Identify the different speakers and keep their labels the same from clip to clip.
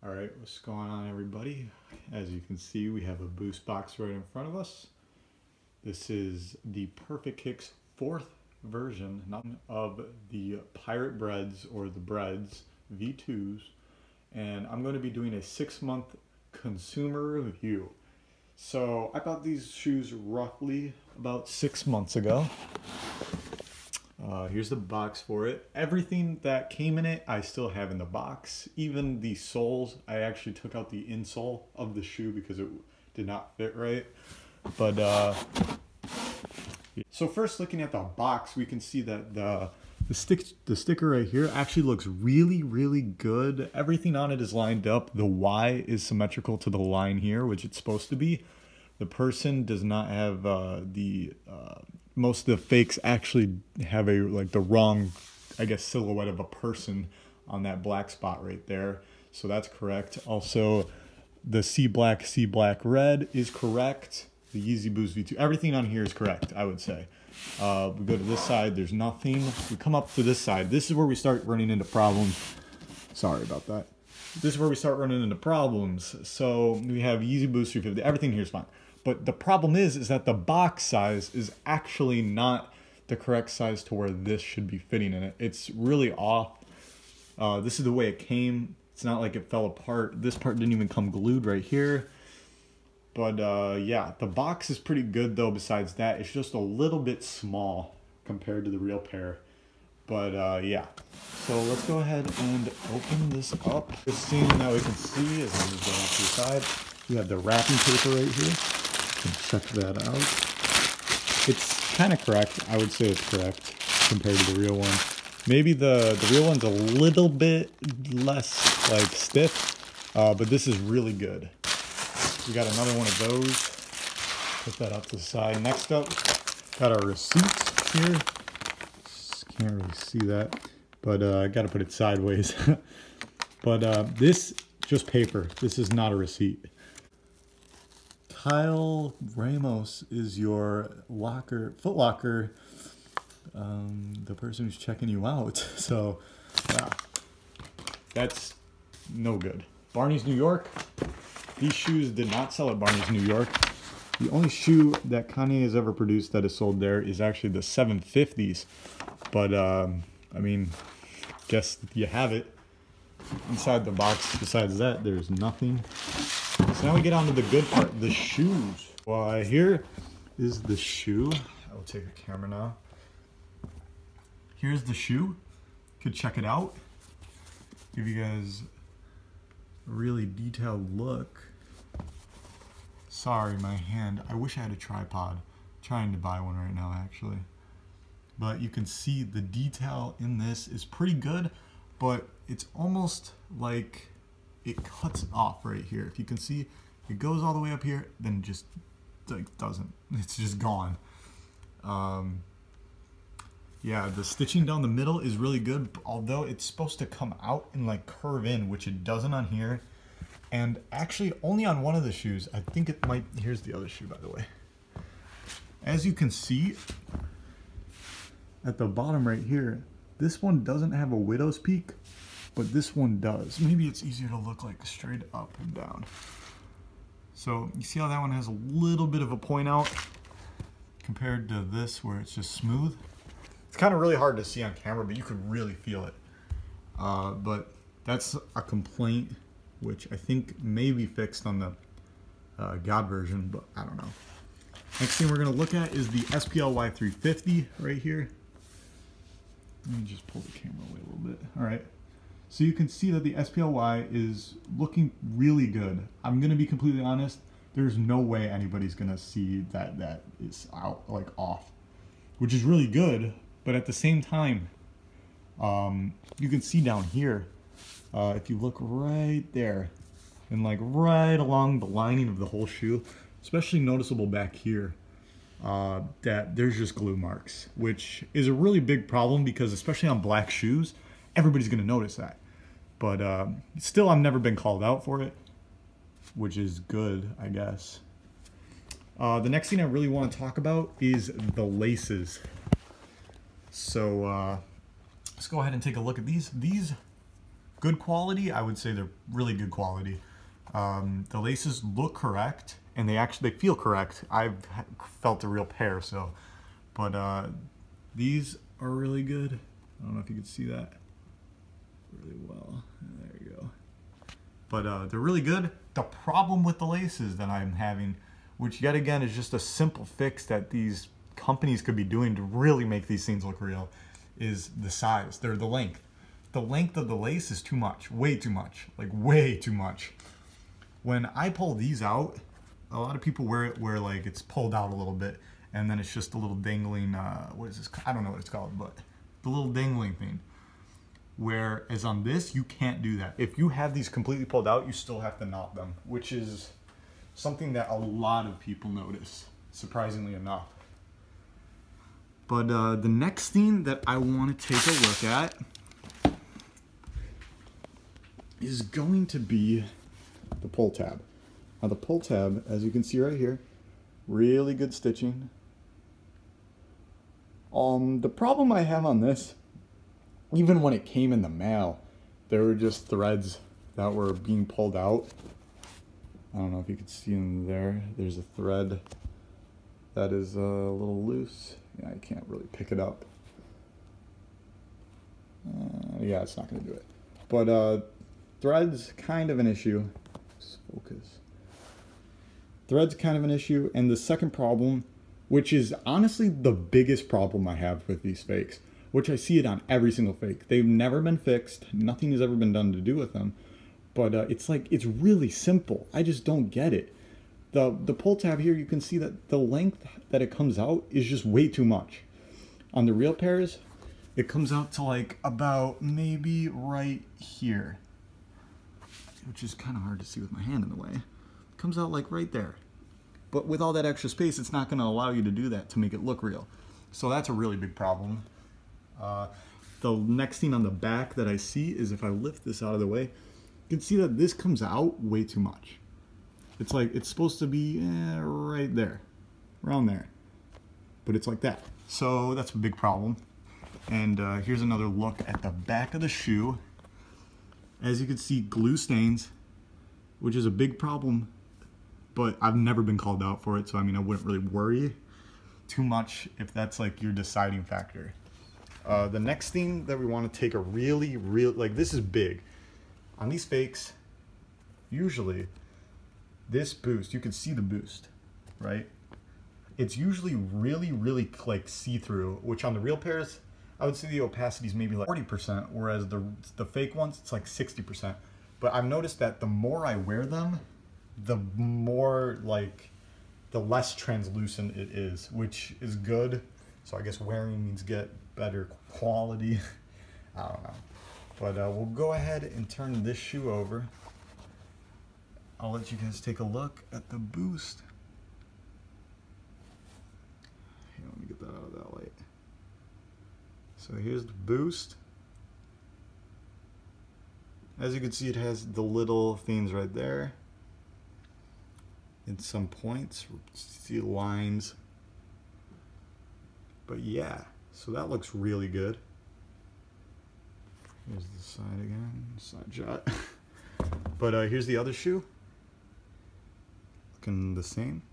Speaker 1: All right, what's going on, everybody? As you can see, we have a Boost box right in front of us. This is the Perfect Kicks 4th version of the Pirate Breads, or the Breads V2s, and I'm going to be doing a 6-month consumer review. So I bought these shoes roughly about 6 months ago. Here's the box for it. Everything that came in it, I still have in the box. Even the soles, I actually took out the insole of the shoe because it did not fit right. But so first, looking at the box, we can see that the sticker right here actually looks really good. Everything on it is lined up. The Y is symmetrical to the line here, which it's supposed to be. The person does not have most of the fakes actually have the wrong, I guess, silhouette of a person on that black spot right there. So that's correct. Also, the C black red is correct. The Yeezy Boost V2, everything on here is correct, I would say. We go to this side, there's nothing. We come up to this side. This is where we start running into problems. Sorry about that. This is where we start running into problems. So we have Yeezy Boost 350. Everything here is fine. But the problem is that the box size is actually not the correct size to where this should be fitting in it. It's really off. This is the way it came. It's not like it fell apart. This part didn't even come glued right here. But yeah, the box is pretty good though. Besides that, it's just a little bit small compared to the real pair. But yeah, so let's go ahead and open this up. The thing that we can see is I'm just going off to the side. We have the wrapping paper right here. You can check that out. It's kind of correct. I would say it's correct compared to the real one. Maybe the real one's a little bit less like stiff, but this is really good. We got another one of those. Put that out to the side. Next up, got our receipts here. Can't really see that, but I got to put it sideways. But this just paper. This is not a receipt. Kyle Ramos is your Foot Locker, the person who's checking you out. So yeah, that's no good. Barney's New York. These shoes did not sell at Barney's New York. The only shoe that Kanye has ever produced that is sold there is actually the 750s. But, I mean, guess you have it. Inside the box, besides that, there's nothing. So now we get on to the good part, the shoes. Well, here is the shoe. I will take a camera now. Here's the shoe. You could check it out. Give you guys a really detailed look. Sorry, my hand. I wish I had a tripod. I'm trying to buy one right now, actually. But you can see the detail in this is pretty good, but it's almost like it cuts off right here. If you can see, it goes all the way up here, then just like doesn't. It's just gone. Yeah, the stitching down the middle is really good, although it's supposed to come out and like curve in, which it doesn't on here. And actually only on one of the shoes. I think it might, here's the other shoe, by the way. As you can see, at the bottom right here, this one doesn't have a widow's peak, but this one does. Maybe it's easier to look like straight up and down. So you see how that one has a little bit of a point out compared to this where it's just smooth. It's kind of really hard to see on camera, but you could really feel it. But that's a complaint, which I think may be fixed on the God version, but I don't know. Next thing we're going to look at is the SPLY 350 right here. Let me just pull the camera away a little bit. All right. So you can see that the SPLY is looking really good. I'm going to be completely honest. There's no way anybody's going to see that that is out, like off, which is really good. But at the same time, you can see down here, if you look right there and like right along the lining of the whole shoe, especially noticeable back here, that there's just glue marks, which is a really big problem because especially on black shoes, everybody's going to notice that. But still, I've never been called out for it, which is good, I guess. The next thing I really want to talk about is the laces. So let's go ahead and take a look at these. These Good quality, I would say they're really good quality. The laces look correct, and they feel correct. I've felt a real pair, so. But these are really good. I don't know if you can see that really well. There you go. But they're really good. The problem with the laces that I'm having, which yet again is just a simple fix that these companies could be doing to really make these things look real, is the size. They're the length. The length of the lace is too much, way too much, like way too much. When I pull these out, a lot of people wear it where like it's pulled out a little bit and then it's just a little dangling, what is this? I don't know what it's called, but the little dangling thing. Whereas on this, you can't do that. If you have these completely pulled out, you still have to knot them, which is something that a lot of people notice, surprisingly enough. But the next thing that I want to take a look at is going to be the pull tab. Now the pull tab, as you can see right here, really good stitching. The problem I have on this, even when it came in the mail, there were just threads that were being pulled out. I don't know if you can see them there. There's a thread that is a little loose. Yeah, I can't really pick it up. Yeah, it's not going to do it. But thread's kind of an issue. Just focus. Thread's kind of an issue. And the second problem, which is honestly the biggest problem I have with these fakes, which I see it on every single fake. They've never been fixed. Nothing has ever been done to do with them. But it's like, it's really simple. I just don't get it. The pull tab here, you can see that the length that it comes out is just way too much. On the real pairs, it comes out to like about maybe right here, which is kind of hard to see with my hand in the way. It comes out like right there. But with all that extra space, it's not going to allow you to do that to make it look real. So that's a really big problem. The next thing on the back that I see is if I lift this out of the way, you can see that this comes out way too much. It's like, it's supposed to be right there, around there, but it's like that. So that's a big problem. And here's another look at the back of the shoe. As you can see, glue stains, which is a big problem, but I've never been called out for it. So I mean, I wouldn't really worry too much if that's like your deciding factor. The next thing that we want to take a really, like this is big. On these fakes, usually this boost, you can see the boost, right? It's usually really, really like see-through, which on the real pairs, I would say the opacity is maybe like 40%, whereas the fake ones, it's like 60%. But I've noticed that the more I wear them, the more like, the less translucent it is, which is good. So I guess wearing means get better quality. I don't know. But we'll go ahead and turn this shoe over. I'll let you guys take a look at the boost. Here, let me get that out of that light. So here's the boost. As you can see, it has the little things right there. In some points, see lines. But yeah, so that looks really good. Here's the side again, side shot. But here's the other shoe. Looking the same.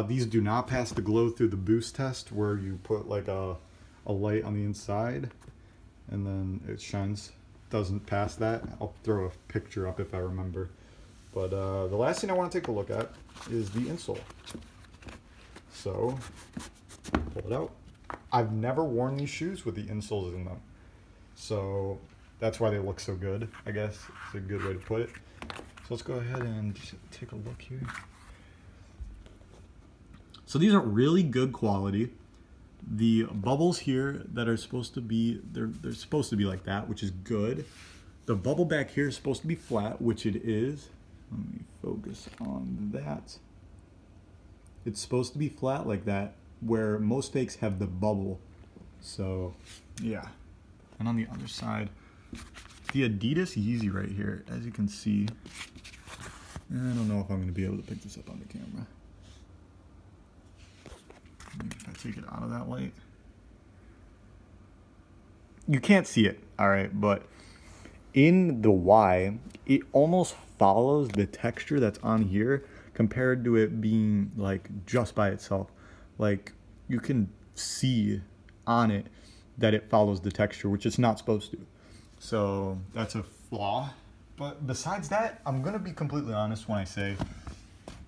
Speaker 1: These do not pass the glow through the boost test, where you put like a light on the inside and then it shines. Doesn't pass that. I'll throw a picture up if I remember. But the last thing I want to take a look at is the insole. So, pull it out. I've never worn these shoes with the insoles in them. So, that's why they look so good, I guess. It's a good way to put it. So let's go ahead and just take a look here. So these are really good quality. The bubbles here that are supposed to be, they're supposed to be like that, which is good. The bubble back here is supposed to be flat, which it is. Let me focus on that. It's supposed to be flat like that, where most fakes have the bubble. So, yeah. And on the other side, the Adidas Yeezy right here, as you can see. I don't know if I'm going to be able to pick this up on the camera. Maybe if I take it out of that light. You can't see it, alright, but in the Y, it almost follows the texture that's on here compared to it being like just by itself. Like you can see on it that it follows the texture, which it's not supposed to. So that's a flaw. But besides that, I'm gonna be completely honest when I say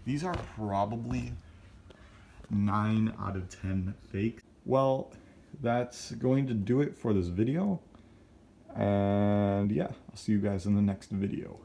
Speaker 1: these are probably 9 out of 10 fakes. Well, that's going to do it for this video. And yeah, I'll see you guys in the next video.